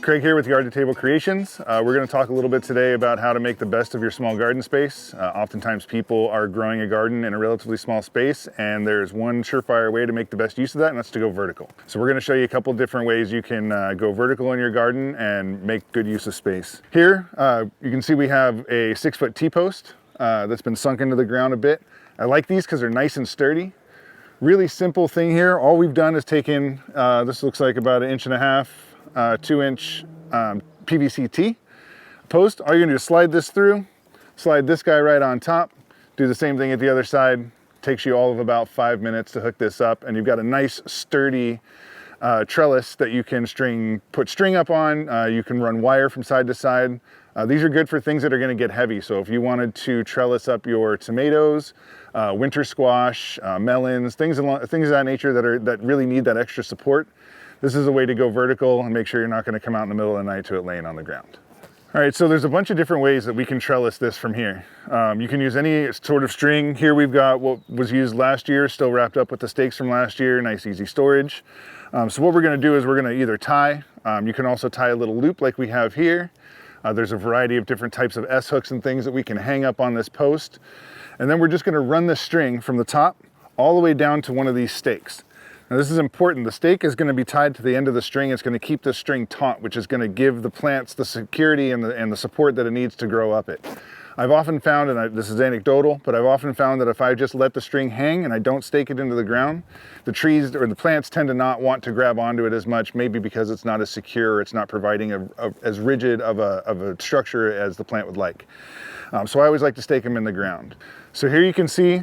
Craig here with Yard to Table Creations. We're going to talk a little bit today about how to make the best of your small garden space. Oftentimes people are growing a garden in a relatively small space, and there's one surefire way to make the best use of that, and that's to go vertical. So we're going to show you a couple different ways you can go vertical in your garden and make good use of space. Here you can see we have a 6-foot T-post that's been sunk into the ground a bit. I like these because they're nice and sturdy. Really simple thing here. All we've done is taken, this looks like about 1.5 inch, 2-inch PVC T post. All you're gonna do is slide this through, slide this guy right on top, do the same thing at the other side. Takes you all of about 5 minutes to hook this up, and you've got a nice sturdy trellis that you can put string up on. You can run wire from side to side. These are good for things that are going to get heavy. So if you wanted to trellis up your tomatoes, winter squash, melons, things of that nature that really need that extra support, this is a way to go vertical and make sure you're not going to come out in the middle of the night to it laying on the ground. All right, so there's a bunch of different ways that we can trellis this from here. You can use any sort of string. Here we've got what was used last year, still wrapped up with the stakes from last year, nice easy storage. So what we're going to do is we're going to either tie, you can also tie a little loop like we have here. There's a variety of different types of S-hooks and things that we can hang up on this post. And then we're just going to run the string from the top all the way down to one of these stakes. Now this is important. The stake is going to be tied to the end of the string. It's going to keep the string taut, which is going to give the plants the security and the support that it needs to grow up it. I've often found, and this is anecdotal, but I've often found that if I just let the string hang and I don't stake it into the ground, the trees or the plants tend to not want to grab onto it as much, maybe because it's not as secure, it's not providing as rigid of a structure as the plant would like. So I always like to stake them in the ground. So here you can see,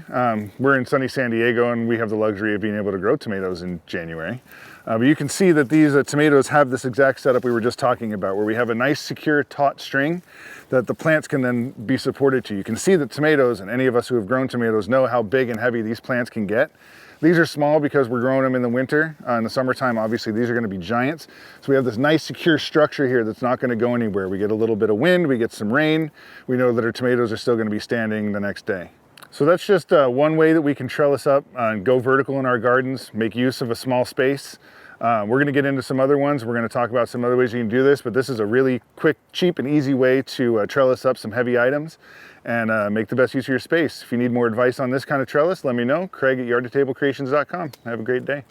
we're in sunny San Diego and we have the luxury of being able to grow tomatoes in January. But you can see that these tomatoes have this exact setup we were just talking about, where we have a nice secure taut string that the plants can then be supported to. You can see that tomatoes, and any of us who have grown tomatoes know how big and heavy these plants can get. These are small because we're growing them in the winter. In the summertime, obviously, these are going to be giants. So we have this nice secure structure here that's not going to go anywhere. We get a little bit of wind, we get some rain. We know that our tomatoes are still going to be standing the next day. So that's just one way that we can trellis up and go vertical in our gardens, make use of a small space. We're going to get into some other ones. We're going to talk about some other ways you can do this, but this is a really quick, cheap, and easy way to trellis up some heavy items and make the best use of your space. If you need more advice on this kind of trellis, let me know. Craig at yardtotablecreations.com. Have a great day.